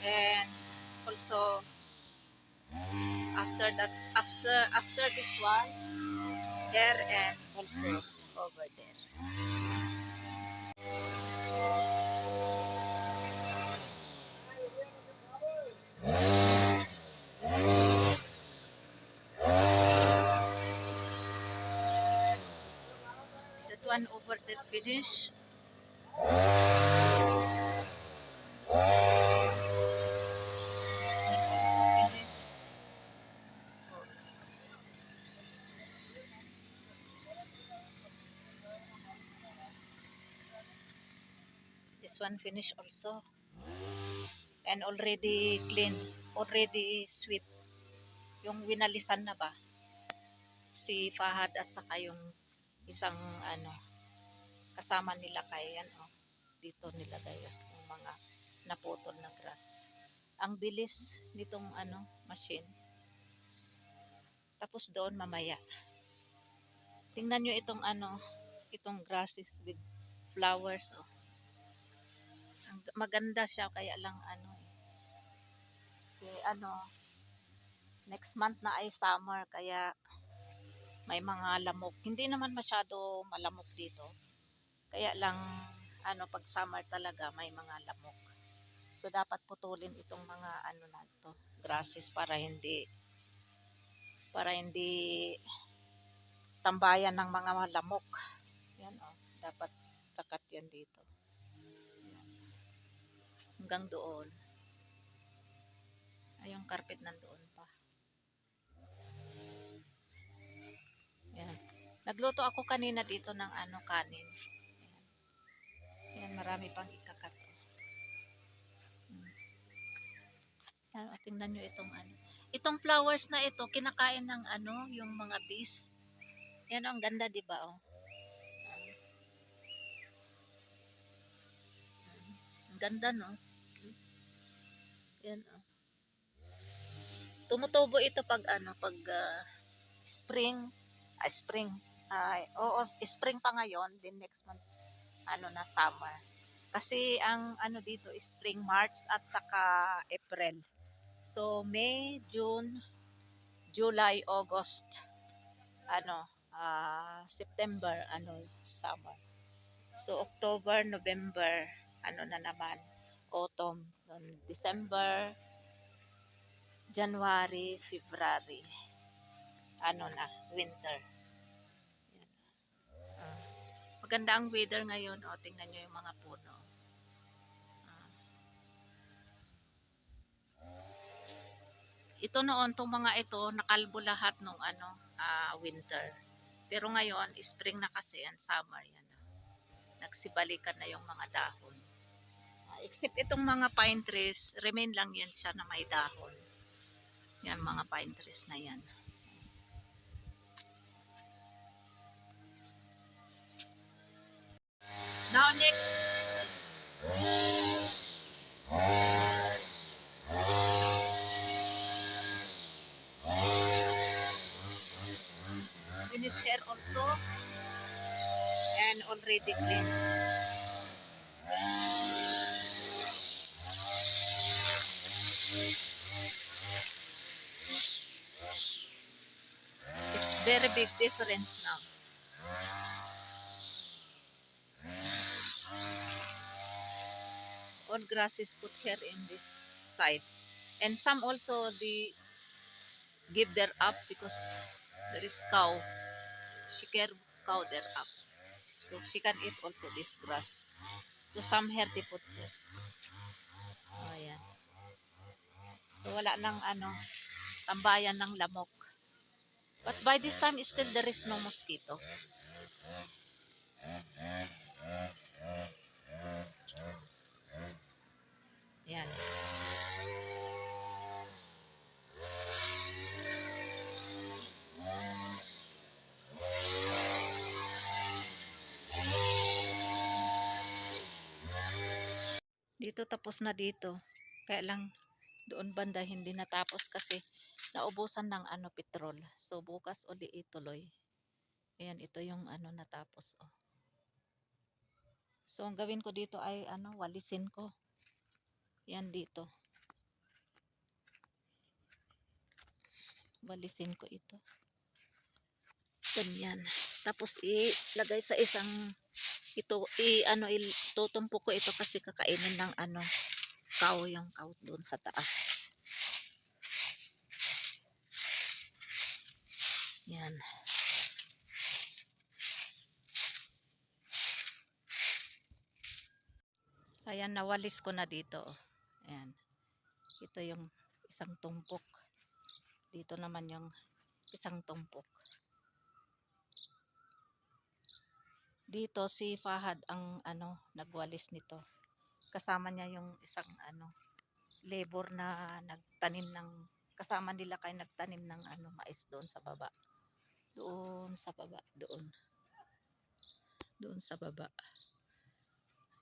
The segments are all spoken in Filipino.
And also after this one, there and also over there. That one over there finish. This one finish also. And already clean. Already sweep. Yung winalisan na ba? Si Fahad at saka yung isang ano, kasama nila kay ano, dito nilagay yung mga naputol na grass. Ang bilis nitong ano, machine. Tapos doon mamaya. Tingnan nyo itong ano, itong grasses with flowers. Oh. Maganda siya kaya lang ano ano, next month na ay summer kaya may mga lamok. Hindi naman masyado malamok dito. Kaya lang ano pag summer talaga may mga lamok. So dapat putulin itong mga ano na to, grasses para hindi tambayan ng mga lamok. Yan oh, dapat takat yan dito. Yan. Hanggang doon. Ay, yung carpet nandoon pa. Yan. Nagluto ako kanina dito ng ano kanin. Yan. Yan, marami pang ikakat. Yan, o, tingnan nyo itong ano. Itong flowers na ito, kinakain ng ano, yung mga bees. Yan, ang ganda, di ba? Oh. Ang ganda, no? Yan, oh. Tumutubo ito pag ano, pag spring, spring. Oo, spring pa ngayon, then next month, ano na, summer. Kasi ang ano dito, spring, March, at saka April. So, May, June, July, August, ano, September, ano, summer. So, October, November, ano na naman, autumn, December, January, February, ano na, winter. Yan. Ah, maganda ang weather ngayon. O, tingnan nyo yung mga puno. Ah, ito noon, itong mga ito, nakalbo lahat nung ano, winter. Pero ngayon, spring na kasi, and summer yan. Nagsibalikan na yung mga dahon. Except itong mga pine trees, remain lang yan siya na may dahon. Yan, mga pine trees na yan. Now, next, finish here also, and already clean. It's very big difference now. All grass is put here in this side. And some also they give their up because there is cow. She care cow their up. So she can eat also this grass. So some here they put here. Oh, yan. So wala nang ano, tambayan ng lamok. But by this time still there is no mosquito. Yan. Dito tapos na dito. Kaya lang doon banda hindi natapos kasi naubusan ng ano petrol. So bukas uli ituloy. Ayan, ito yung ano natapos. Oh. So ang gawin ko dito ay ano, walisin ko. Yan dito. Walisin ko ito. Ganyan. Tapos ilagay sa isang ito itutumpok ko ito kasi kakainin ng cow, yung cow doon sa taas. Yan. Ayan, nawalis ko na dito. Ayan. Ito yung isang tumpok. Dito naman yung isang tumpok. Dito si Fahad ang nagwalis nito. Kasama niya yung isang labor na nagtanim ng kasama nila kay nagtanim ng mais doon sa baba. Doon sa baba, doon. Doon sa baba.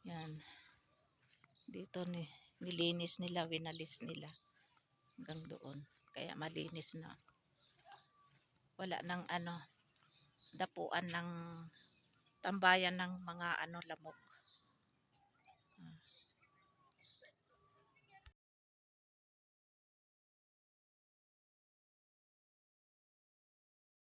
Yan. Dito nilinis nila, winalis nila hanggang doon. Kaya malinis na. Wala nang dapuan ng tambayan ng mga lamok.